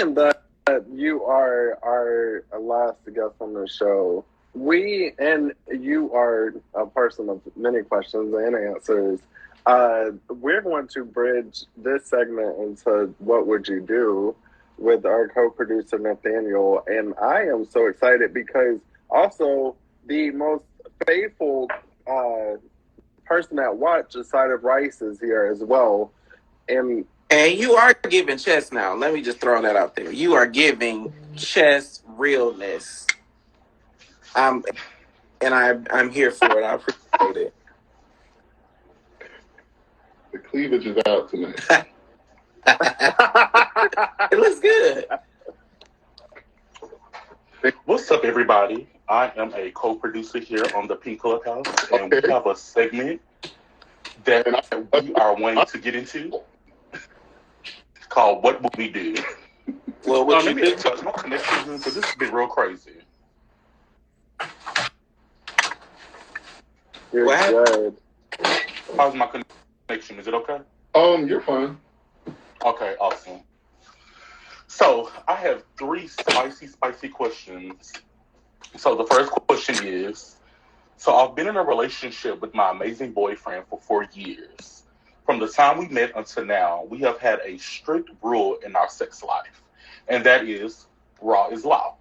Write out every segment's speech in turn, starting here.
being that you are our last guest on the show, you are a person of many questions and answers. We're going to bridge this segment into What Would You Do with our co-producer Nathaniel, and I am so excited because also the most faithful person at Watch, a side of Rice, is here as well. And you are giving chess now. Let me just throw that out there. You are giving chess realness. I'm here for it. I appreciate it. The cleavage is out tonight. It looks good. What's up, everybody? I am a co-producer here on the Pink Clubhouse, and we have a segment that we are wanting to get into called "What Would We Do?" Well, let me touch my connection because this has been real crazy. You're good. How's my connection? Is it okay? You're fine. Okay, awesome. So I have 3 spicy questions. So the first question is, so I've been in a relationship with my amazing boyfriend for 4 years. From the time we met until now, we have had a strict rule in our sex life, and that is raw is law.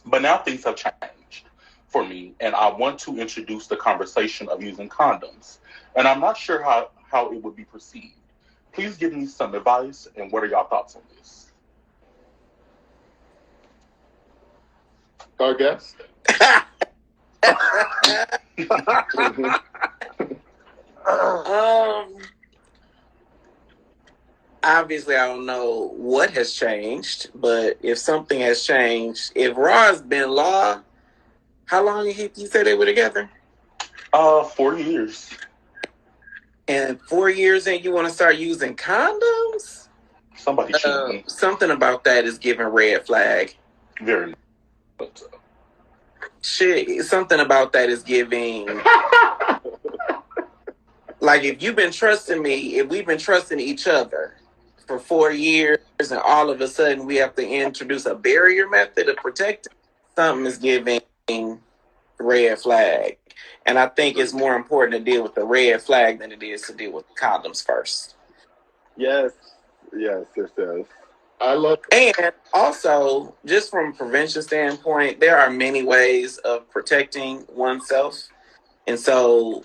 But now things have changed for me, and I want to introduce the conversation of using condoms. And I'm not sure how it would be perceived. Please give me some advice, and what are y'all thoughts on this? Our guest? Obviously, I don't know what has changed, but if something has changed, if Raw has been law, how long did you say they were together? 4 years. And 4 years in, you want to start using condoms? Somebody cheating. Something about that is giving red flag. Very much so. Shit, something about that is giving. Like, if you've been trusting me, if we've been trusting each other for 4 years, and all of a sudden we have to introduce a barrier method of protecting, something is giving red flag. And I think it's more important to deal with the red flag than it is to deal with condoms first. Yes, it is. And also, just from a prevention standpoint, there are many ways of protecting oneself. And so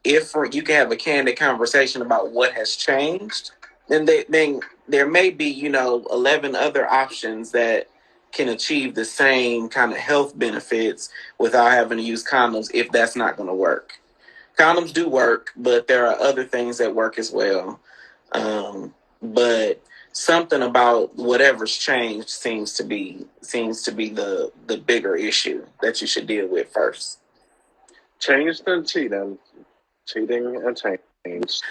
if you can have a candid conversation about what has changed, then there may be, 11 other options that can achieve the same kind of health benefits without having to use condoms if that's not going to work. Condoms do work, but there are other things that work as well. But something about whatever's changed seems to be the bigger issue that you should deal with first. Changed and cheating. Cheating and change.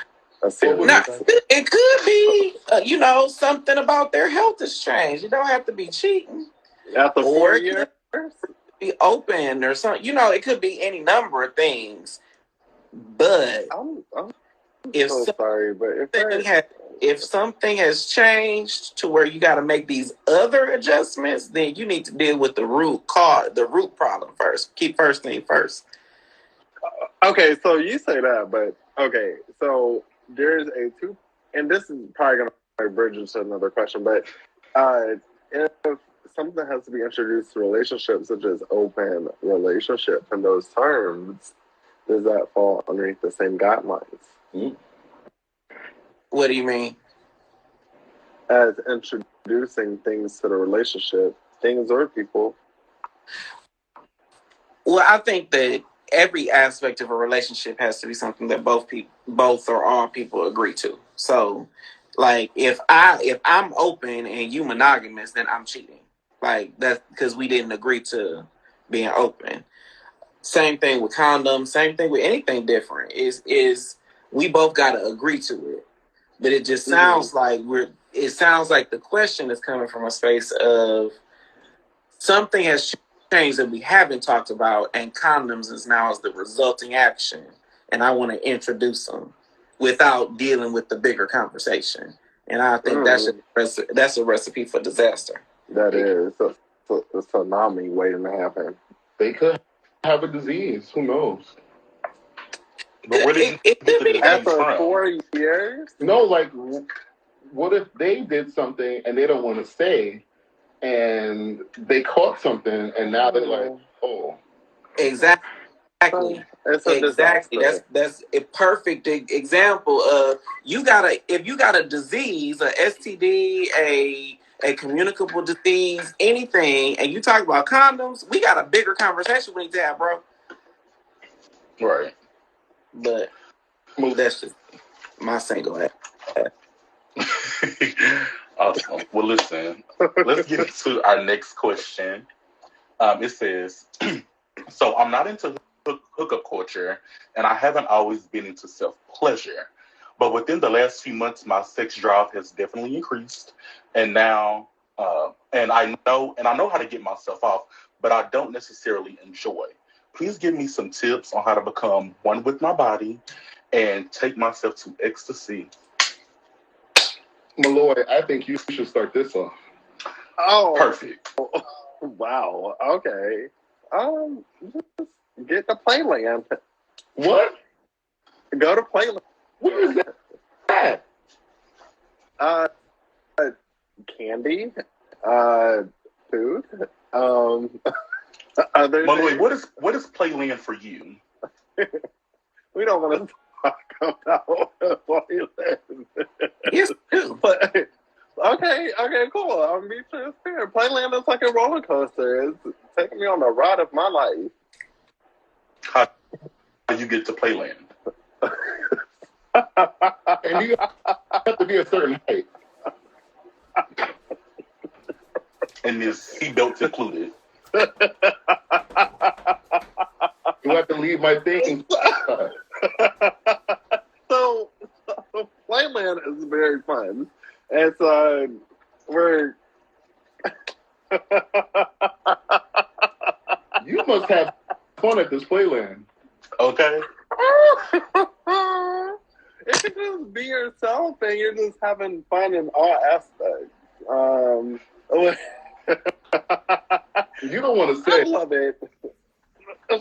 Now, it could be, something about their health has changed. You don't have to be cheating. After 4 years? Be open or something. It could be any number of things. But I'm so sorry, but if something has changed to where you got to make these other adjustments, then you need to deal with the root problem first. Keep first thing first. Okay, so you say that, but okay, so there's and this is probably going to bridge into another question, but if something has to be introduced to relationships, such as open relationship in those terms, does that fall underneath the same guidelines? Mm-hmm. What do you mean? As introducing things to the relationship, things or people. Well, I think that every aspect of a relationship has to be something that both or all people agree to. So, like, if I'm open and you monogamous, then I'm cheating. Like, that's because we didn't agree to being open. Same thing with condoms. Same thing with anything different. Is we both got to agree to it. But it just sounds like the question is coming from a space of something has changed that we haven't talked about, and condoms is the resulting action, and I want to introduce them without dealing with the bigger conversation. And I think that's a recipe for disaster. That is a tsunami waiting to happen. They could have a disease. Who knows? But where did you get the disease After from? 4 years? No, like, what if they did something and they don't want to say, and they caught something, and now they're like, oh. Exactly. It's a Exactly. disaster. That's a perfect example of if you got a disease, a STD, a communicable disease, anything, and you talk about condoms, we got a bigger conversation we need to have, bro. Right. But that's just my single act. Awesome. Well, listen, let's get into our next question. It says, so I'm not into hookup culture, and I haven't always been into self-pleasure. But within the last few months, my sex drive has definitely increased, and now, and I know how to get myself off, but I don't necessarily enjoy. Please give me some tips on how to become one with my body and take myself to ecstasy. Malloy, I think you should start this off. Oh, Perfect. Wow. Okay. Just get to Playland. What? Go to Playland. What is that? Candy. Food. Other Malloy, things. what is Playland for you? We don't want to talk about Playland. Yes. But okay, cool. I'm being transparent. Playland is like a roller coaster. It's taking me on the ride of my life. How do you get to Playland? And you have to be a certain height. And is seatbelts included? You have to leave my thing. So Playland is very fun. It's we're You must have fun at this Playland. Okay. It can just be yourself and you're just having fun in all aspects. You don't want to I say. love it.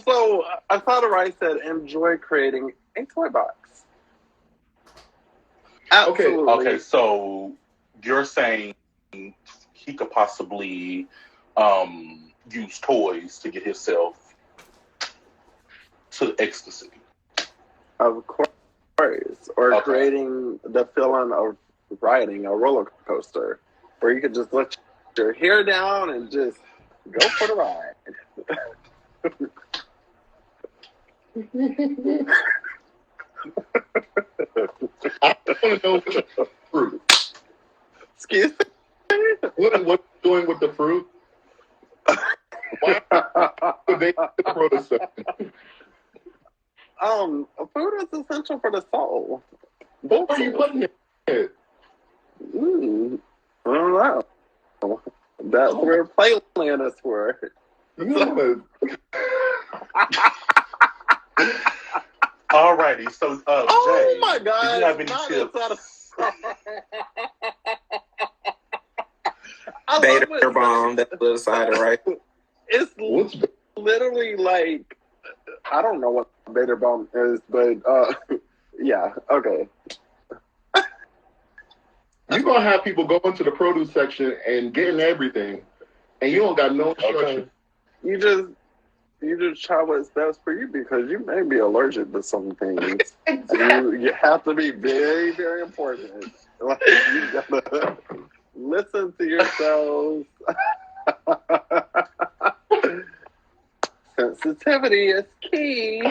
So I thought of I said enjoy creating a toy box. Absolutely. Okay, so you're saying he could possibly use toys to get himself to ecstasy. Of course. Or Okay. creating the feeling of riding a roller coaster where you could just let your hair down and just go for the ride. I want to know what the fruit. Excuse me? What are doing with the fruit? Why would they the produce section? Food is essential for the soul. What are you putting in it? I don't know. That's where Playland is for. Alrighty, so Oh Jay, my God! do you have any not tips? I Beta love it. bomb, that's the other side, right? It's What's literally like, I don't know what beta bomb is, but yeah, okay. you're gonna have people go into the produce section and getting everything, and you don't got no instruction. You just try what's best for you because you may be allergic to some things. You have to be very, very important. Like, you gotta listen to yourselves. Sensitivity is key.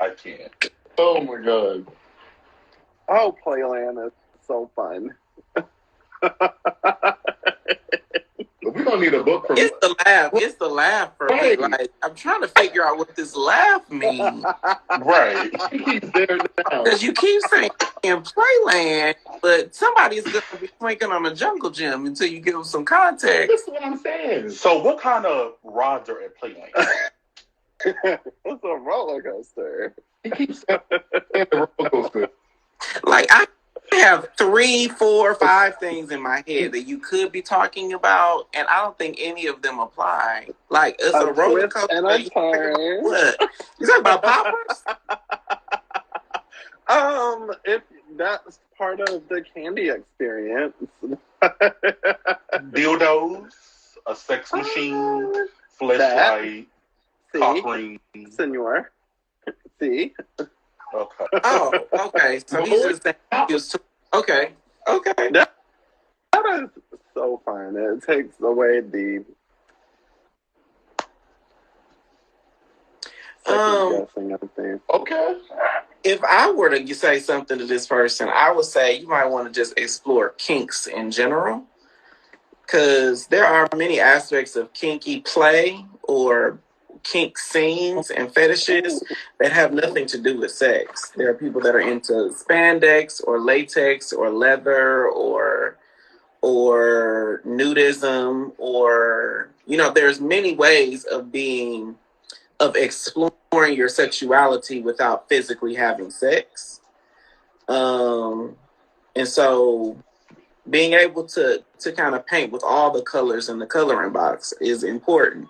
I can't. Oh my God. Oh, Playland is so fun. We don't need a book from It's the laugh. It's the laugh for me. Right. Like, I'm trying to figure out what this laugh means. Right. He's there now. Because you keep saying Playland, but somebody's going to be cranking on a jungle gym until you give them some context. That's what I'm saying. So what kind of rods are at Playland? It's a roller coaster. He keeps saying the roller coaster. Like, I have 3, 4, 5 things in my head that you could be talking about, and I don't think any of them apply. Like, it's a roller twist coaster. and a You talking about turn. what? You talking about poppers? If that's part of the candy experience. Dildos, a sex machine, fleshlight, cock rings. Senor. See? Okay. Oh, okay. So he's just saying he was okay. That is so fun. It takes away the second guessing of things. Okay. If I were to say something to this person, I would say you might want to just explore kinks in general, because there are many aspects of kinky play or kink scenes and fetishes that have nothing to do with sex. There are people that are into spandex or latex or leather or nudism, or there's many ways of exploring your sexuality without physically having sex. And so being able to kind of paint with all the colors in the coloring box is important.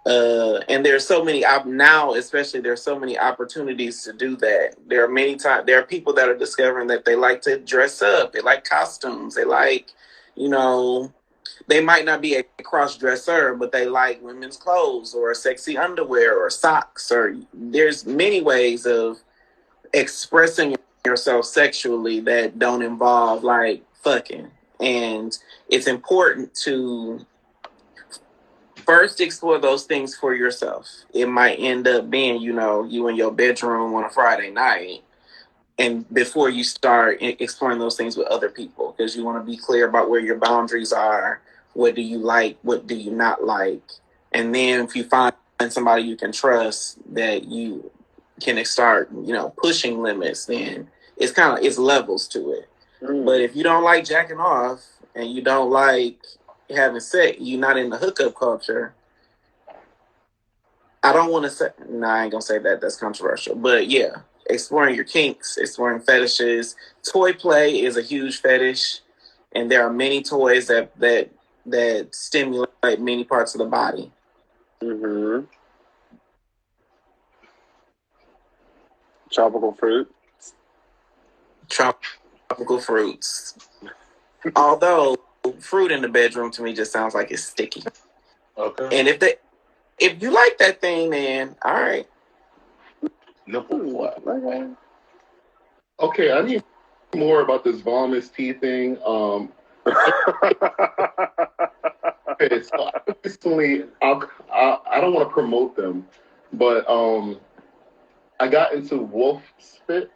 And there's so many now, especially there's so many opportunities to do that. There are people that are discovering that they like to dress up. They like costumes. They like, they might not be a cross-dresser, but they like women's clothes or sexy underwear or socks, or there's many ways of expressing yourself sexually that don't involve like fucking. And it's important to first explore those things for yourself. It might end up being, you in your bedroom on a Friday night, and before you start exploring those things with other people, because you want to be clear about where your boundaries are. What do you like? What do you not like? And then if you find somebody you can trust that you can start, pushing limits, then it's levels to it. But if you don't like jacking off and you don't like having sex, you're not in the hookup culture. I don't want to say, no, I ain't gonna say that. That's controversial. But yeah, exploring your kinks, exploring fetishes. Toy play is a huge fetish, and there are many toys that stimulate many parts of the body. Mm-hmm. Tropical fruits. Although fruit in the bedroom to me just sounds like it's sticky. Okay. And if you like that thing, man, all right. Nipple flap. Okay, I need more about this Vomis tea thing. Okay, so recently, I don't want to promote them, but I got into wolf spit.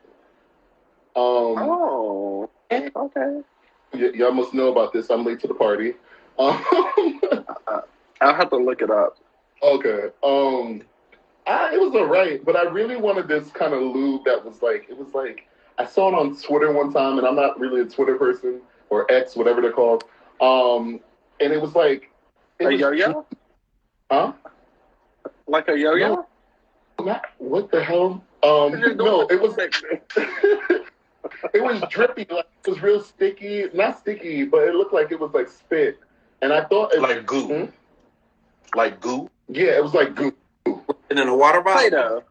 Oh, okay. Y'all must know about this. I'm late to the party. I'll have to look it up. Okay. It was alright, but I really wanted this kind of lube that was like, I saw it on Twitter one time, and I'm not really a Twitter person, or X, whatever they're called. And it was like... A yo-yo? Huh? Like a yo-yo? No, what the hell? No, it was... It was drippy, like it was real sticky. Not sticky, but it looked like it was like spit. And I thought it like goo. Like goo? Yeah, it was like goo. And in a water bottle?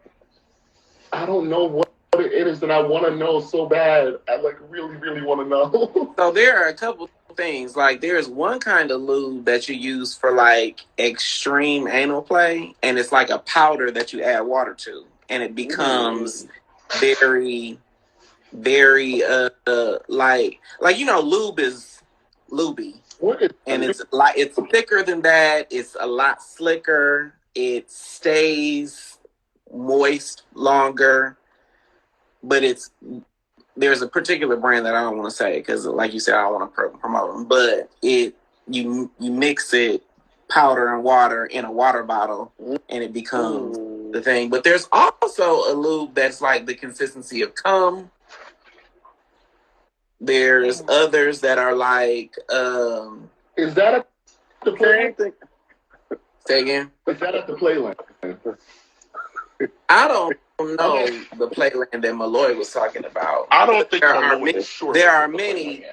I don't know what it is, and I want to know so bad. I like really, really want to know. So there are a couple things. Like there's one kind of lube that you use for like extreme anal play, and it's like a powder that you add water to, and it becomes very, very like lube is lubey. What is and it's thicker than that. It's a lot slicker. It stays moist longer, but there's a particular brand that I don't want to say because, like you said, I don't want to promote them. But you mix it powder and water in a water bottle, and it becomes the thing. But there's also a lube that's like the consistency of cum. There's others that are like is that the brand? Say again. Is that at the Playland? I don't know the playland that Malloy was talking about. I don't think There Malloy are many. is sure There this are is the many.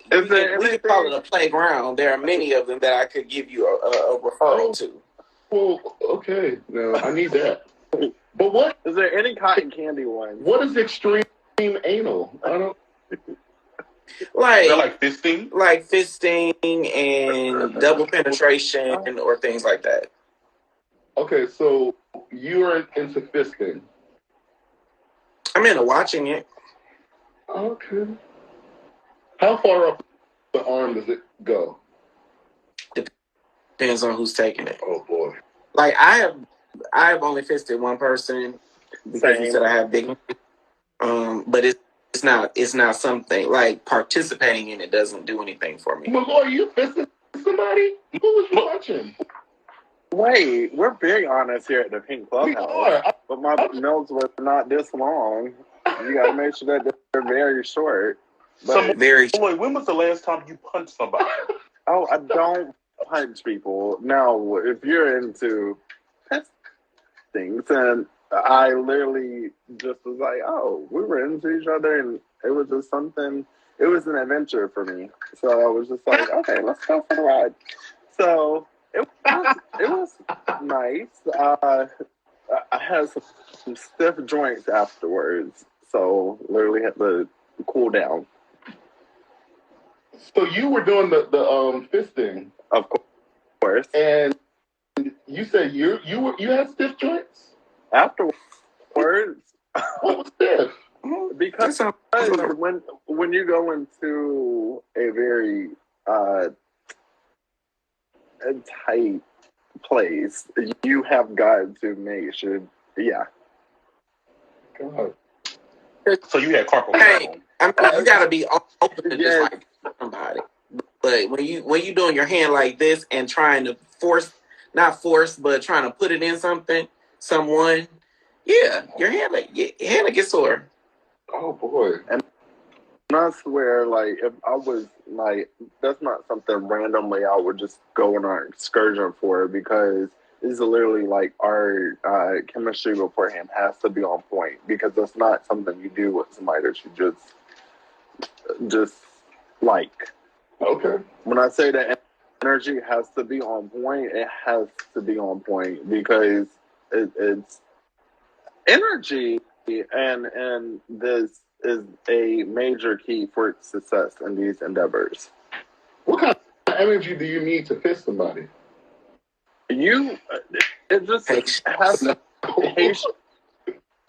Playland. We could call it a playground. There are many of them that I could give you a referral to. Well, okay. No, I need that. But what Is there any cotton candy one? What is extreme anal? I don't. They're like fisting? Like fisting and double penetration or things like that. Okay, so you are into fisting. I'm into watching it. Okay. How far up the arm does it go? Depends on who's taking it. Oh boy. Like I have only fisted one person because he said I have big. But it's not something like participating in it doesn't do anything for me. Malloy, you fisting somebody? Who was you watching? Wait, we're very honest here at the Pink Clubhouse. But my nails were not this long. You got to make sure that they're very short. But very. Malloy, when was the last time you punched somebody? Oh, I don't punch people. Now, if you're into things, and I literally just was like, oh, we were into each other, and it was just something. It was an adventure for me. So I was just like, okay, let's go for the ride. So it was nice. I had some stiff joints afterwards, so literally had to cool down. So you were doing the fisting, of course, and you said you had stiff joints afterwards. What was stiff? Because when you go into a very tight place, you have got to make sure. Yeah. God. So you had carpal tunnel. I mean, you gotta be open to just like somebody. But when you doing your hand like this and trying to not force, but trying to put it in someone, yeah, your hand will get sore. Oh boy. And I swear, like, if I was like, that's not something randomly I would just go on an excursion for, because it's literally like our chemistry beforehand has to be on point, because that's not something you do with somebody that you just like. Okay. When I say that energy has to be on point, it has to be on point, because it's energy, and this is a major key for success in these endeavors. What kind of energy do you need to fist somebody? It just has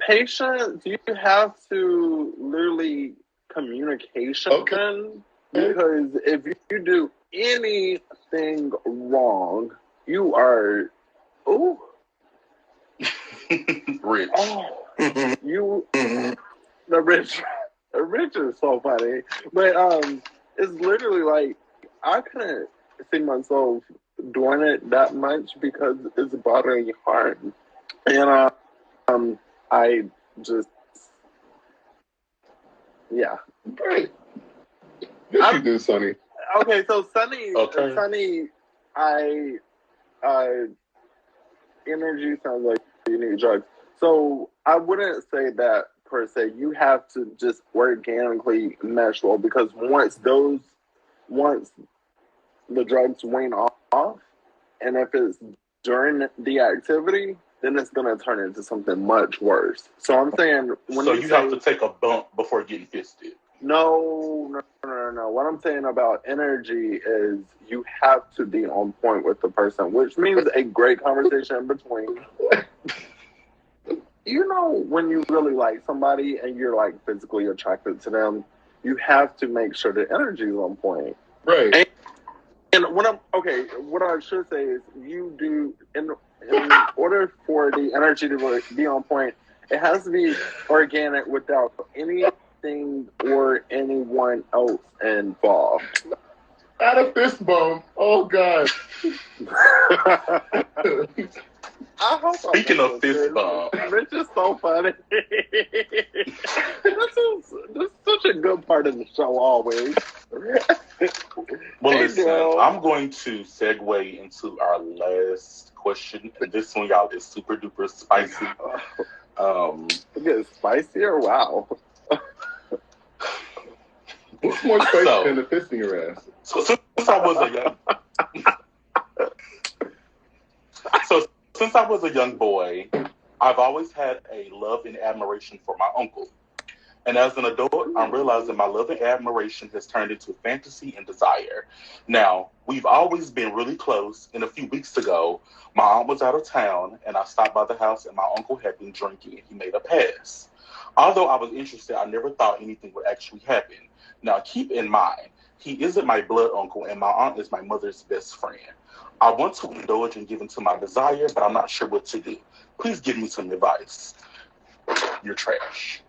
patience. You have to literally communication. Okay. Because if you do anything wrong, you are rich. Oh, the rich is so funny, but it's literally like I couldn't see myself doing it that much because it's bothering your heart, and I just Great. Yes, you do, Sonny. Okay, so Sonny, energy sounds like you need drugs. So I wouldn't say that per se. You have to just organically mesh well, because once the drugs wane off, and if it's during the activity, then it's going to turn into something much worse. So I'm saying you have to take a bump before getting fisted. No. What I'm saying about energy is you have to be on point with the person, which means a great conversation in between. You know, when you really like somebody and you're like physically attracted to them, you have to make sure the energy is on point. Right. And what I should say is you do, in order for the energy to be on point, it has to be organic without anything or anyone else involved. Not a fist bump. Oh God. Speaking of fist bump, it's just so funny. This is such a good part of the show always. Well, Hey, listen, go. I'm going to segue into our last question, and this one, y'all, is super duper spicy. It gets spicier. Wow. What's more spicy than the fist in your ass? So since I was a young boy, I've always had a love and admiration for my uncle. And as an adult, I'm realizing my love and admiration has turned into fantasy and desire. Now, we've always been really close, and a few weeks ago, my aunt was out of town, and I stopped by the house, and my uncle had been drinking, and he made a pass. Although I was interested, I never thought anything would actually happen. Now, keep in mind, he isn't my blood uncle, and my aunt is my mother's best friend. I want to indulge and give into my desire, but I'm not sure what to do. Please give me some advice. You're trash.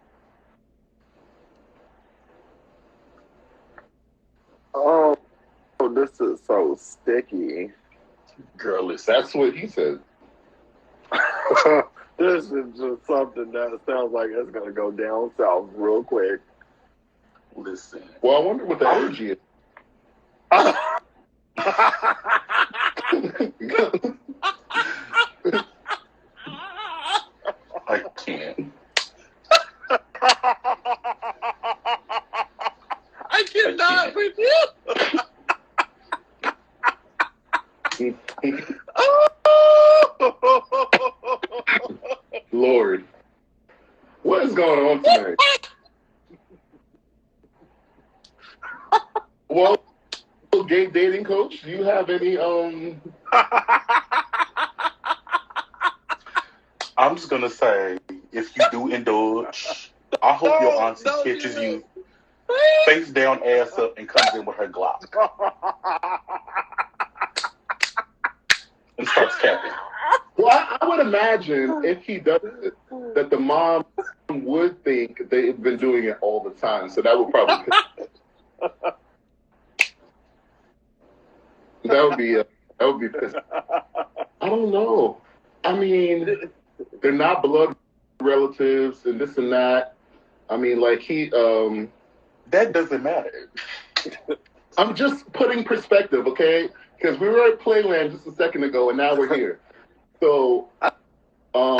Oh, this is so sticky. Girl, listen. That's what he said. This is just something that sounds like it's going to go down south real quick. Listen. Well, I wonder what the energy is. I can't. I cannot with you. Lord, what is going on tonight? Well, gay dating coach, do you have any I'm just gonna say, if you do indulge, I hope your auntie catches you face down, ass up, and comes in with her Glock and starts capping. Well, I would imagine if he does it, that the mom would think they've been doing it all the time. So that would probably that would be pissed. I don't know. I mean, they're not blood relatives and this and that. I mean, like that doesn't matter. I'm just putting perspective, okay? Because we were at Playland just a second ago, and now we're here. So, I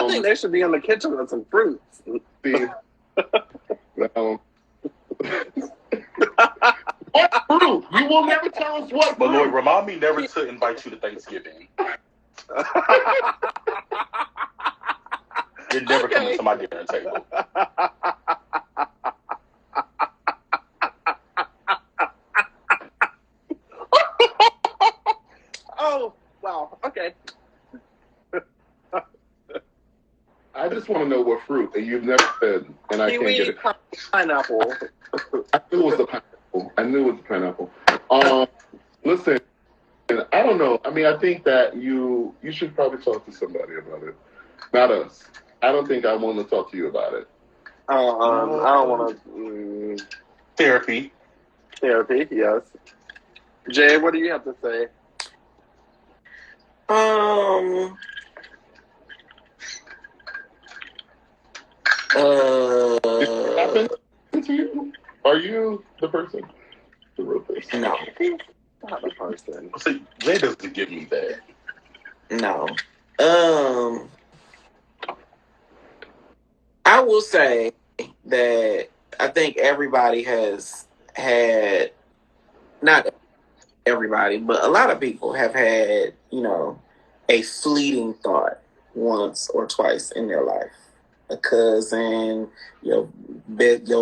think they should be in the kitchen with some fruits. What fruit? You will never tell us what fruit. Malloy, remind me never to invite you to Thanksgiving. You're never coming to my dinner table. Oh, wow. Okay. I just want to know what fruit that you've never said, and I can't get it. Pineapple. I knew it was the pineapple. Listen, I don't know. I mean, I think that you should probably talk to somebody about it. Not us. I don't think I want to talk to you about it. I don't want to. Therapy. Therapy, yes. Jay, what do you have to say? Did it happen to you? Are you the person? The real person? No. Not the person. See, Jay doesn't give me that. No. I will say that I think everybody has had, not everybody, but a lot of people have had, a fleeting thought once or twice in their life. A cousin, your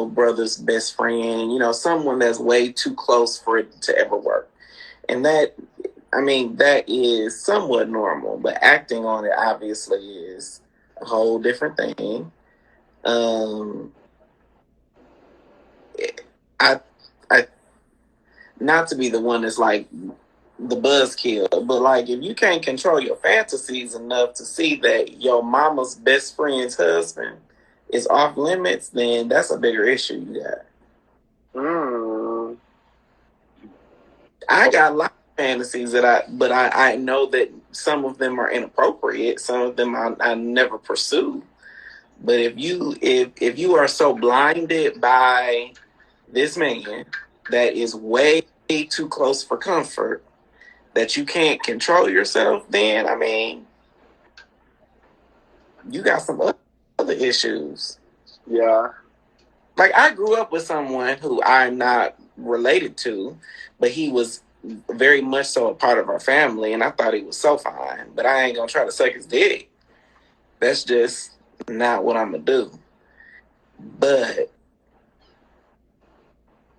brother's best friend, someone that's way too close for it to ever work. And that is somewhat normal, but acting on it obviously is a whole different thing. I not to be the one that's like the buzzkill, but like if you can't control your fantasies enough to see that your mama's best friend's husband is off limits, then that's a bigger issue you got. I got a lot of fantasies but I know that some of them are inappropriate. Some of them I never pursue. But if you are so blinded by this man that is way too close for comfort, that you can't control yourself, then I mean, you got some other issues. Yeah. Like, I grew up with someone who I'm not related to, but he was very much so a part of our family, and I thought he was so fine. But I ain't gonna try to suck his dick. That's just not what I'm gonna do. But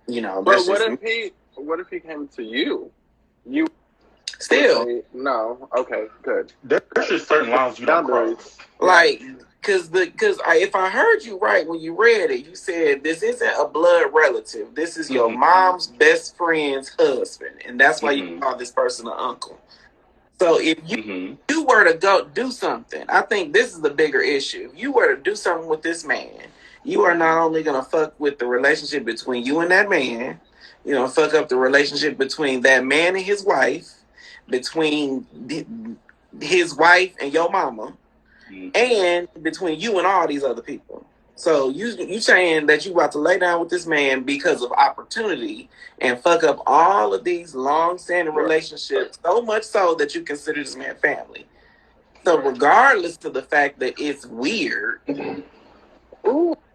you know, But that's what just if he came to you? You still say, no. Okay, good. There's just certain lines you don't cross. like, because if I heard you right when you read it, you said this isn't a blood relative. This is your mom's best friend's husband, and that's why you call this person an uncle. So if you were to go do something, I think this is the bigger issue. If you were to do something with this man, you are not only gonna fuck with the relationship between you and that man, you know, fuck up the relationship between that man and his wife, between his wife and your mama, and between you and all these other people. So you saying that you about to lay down with this man because of opportunity and fuck up all of these long-standing relationships, so much so that you consider this man family. So regardless of the fact that it's weird,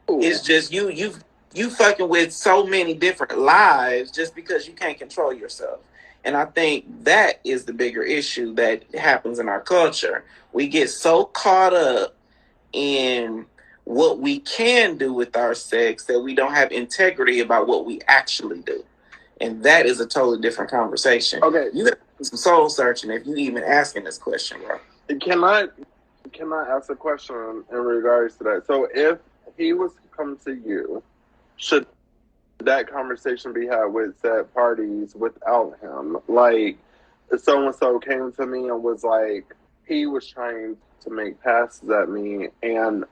it's just you fucking with so many different lives just because you can't control yourself. And I think that is the bigger issue that happens in our culture. We get so caught up in what we can do with our sex that we don't have integrity about what we actually do. And that is a totally different conversation. Okay. You got to do some soul searching if you even asking this question, bro. Can I ask a question in regards to that? So if he was to come to you, should that conversation be had with said parties without him? Like, so and so came to me and was like, he was trying to make passes at me, and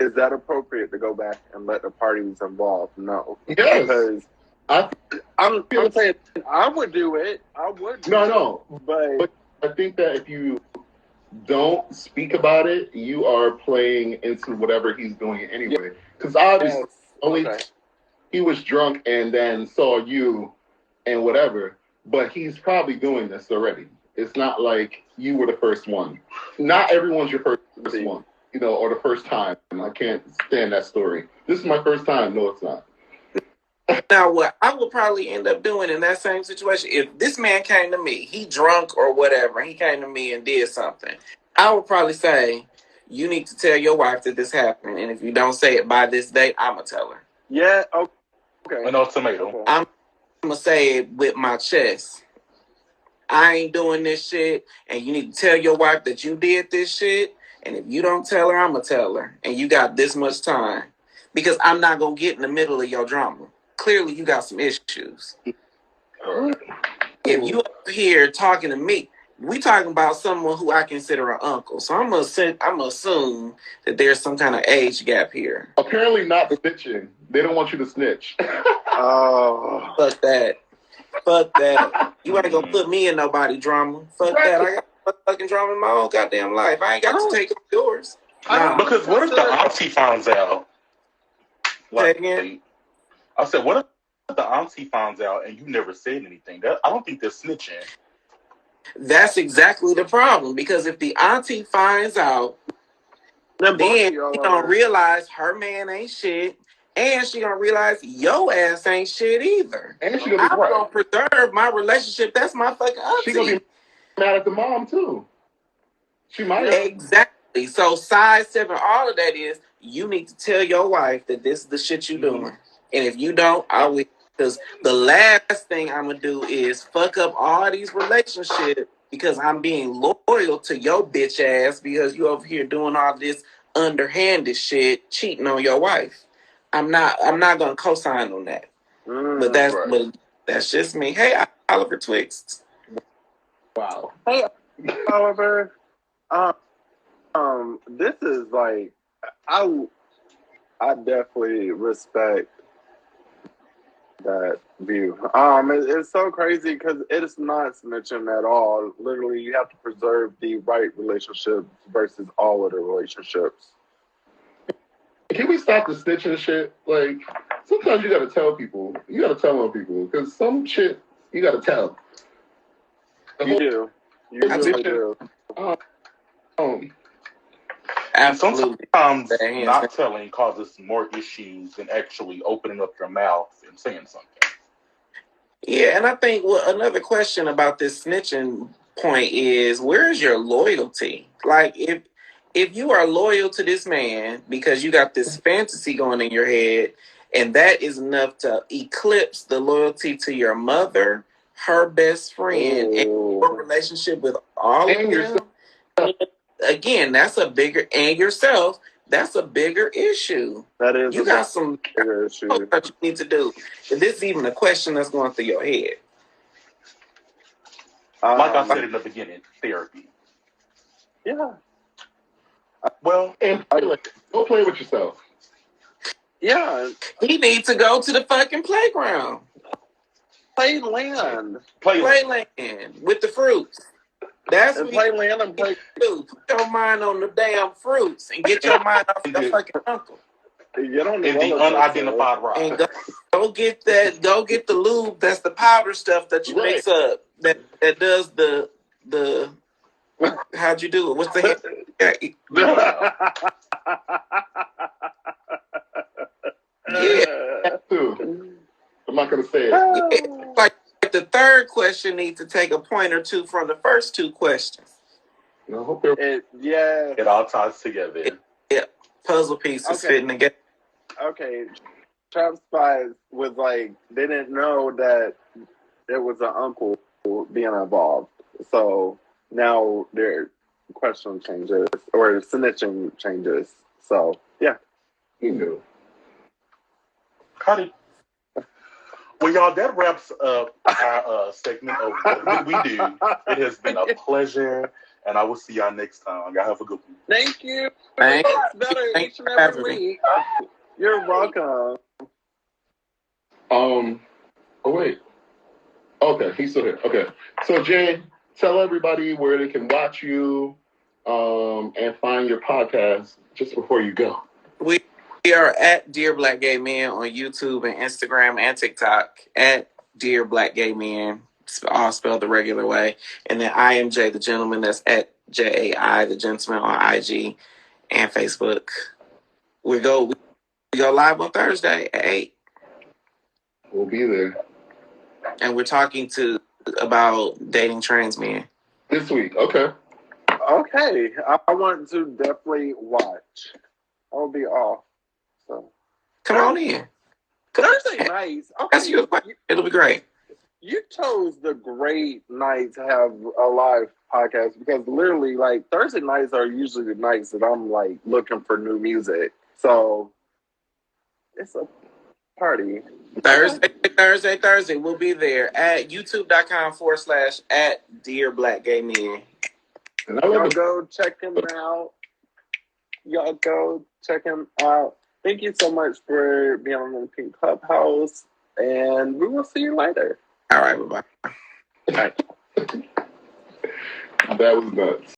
is that appropriate to go back and let the parties involved know? Yes. Because I'm saying I would do it. I would. But I think that if you don't speak about it, you are playing into whatever he's doing anyway. Because obviously, he was drunk and then saw you and whatever, but he's probably doing this already. It's not like you were the first one. Not everyone's your first one, you know, or the first time. I can't stand that story. This is my first time. No, it's not. Now, what I would probably end up doing in that same situation, if this man came to me, he drunk or whatever, he came to me and did something, I would probably say, you need to tell your wife that this happened, and if you don't say it by this date, I'm going to tell her. Yeah, okay. An ultimatum. I'm going to say it with my chest. I ain't doing this shit, and you need to tell your wife that you did this shit, and if you don't tell her, I'm going to tell her, and you got this much time, because I'm not going to get in the middle of your drama. Clearly, you got some issues. If you up here talking to me, we talking about someone who I consider an uncle. So I'm gonna assume that there's some kind of age gap here. Apparently not snitching. They don't want you to snitch. Oh, fuck that. Fuck that. You ain't gonna put me in nobody drama. Fuck that. I got fucking drama in my own goddamn life. I ain't got to take yours. Nah. Because what if the auntie finds out? Like, again? I said, what if the auntie finds out and you never said anything? I don't think they're snitching. That's exactly the problem. Because if the auntie finds out, then she gonna realize her man ain't shit, and she gonna realize your ass ain't shit either. And she I'm gonna preserve my relationship. That's my fucking auntie. She gonna be mad at the mom too. She might. Exactly. So size 7, all of that is you need to tell your wife that this is the shit you doing. And if you don't, I will. Because the last thing I'm going to do is fuck up all these relationships because I'm being loyal to your bitch ass because you over here doing all this underhanded shit, cheating on your wife. I'm not going to co-sign on that. But that's just me. Hey, Oliver Twixt. Wow. Hey, Oliver. This is like, I definitely respect that view. It's so crazy because it's not snitching at all. Literally, you have to preserve the right relationships versus all of the relationships. Can we stop the snitching shit? Like, sometimes you gotta tell people. You gotta tell on people because some shit You got to tell. You do. You really do. And Absolutely. sometimes not telling causes more issues than actually opening up your mouth and saying something. Yeah, and I think another question about this snitching point is, where's your loyalty? Like, if you are loyal to this man because you got this fantasy going in your head, and that is enough to eclipse the loyalty to your mother, her best friend, and your relationship with all of them, again, that's a bigger, and yourself, that's a bigger issue. That is you got some bigger issue that you need to do. If this is even a question that's going through your head. Like I said in the beginning, therapy. Yeah. Well, and go play with yourself. Yeah. He needs to go to the fucking playground. Play land. Play land with the fruits. That's and what play land and play. Do. Put your mind on the damn fruits and get your mind off your fucking uncle. Get on the unidentified rock. And go get that. Go get the lube. That's the powder stuff that you mix up. That does the. How'd you do it? What's the I'm not gonna say it. Yeah, like the third question needs to take a point or two from the first two questions. I hope it all ties together. Puzzle pieces fitting together. Okay, Trap Spies was like, they didn't know that it was an uncle being involved. So now their question changes, or snitching changes. So, yeah. He knew. Cuddy. Well, y'all, that wraps up our segment of What Did We Do? It has been a pleasure, and I will see y'all next time. Y'all have a good one. Thank you. Thanks. Better each and every week. You're welcome. Oh, wait. Okay, he's still here. Okay. So, Jay, tell everybody where they can watch you and find your podcast just before you go. We are at Dear Black Gay Men on YouTube and Instagram and TikTok, at Dear Black Gay Men, all spelled the regular way. And then I am Jay the Gentleman. That's at JAI the Gentleman on IG and Facebook. We go live on Thursday at 8. We'll be there. And we're talking about dating trans men. This week, okay. Okay, I want to definitely watch. I'll be off. So come on in. Thursday nights. Okay, that's you. It'll be great. You chose the great night to have a live podcast because literally, like, Thursday nights are usually the nights that I'm like looking for new music. So it's a party. Thursday. We'll be there at youtube.com/at Dear Black Gay Men. Y'all go check him out. Y'all go check him out. Thank you so much for being on the Pink Clubhouse, and we will see you later. All right, bye-bye. All right. That was nuts.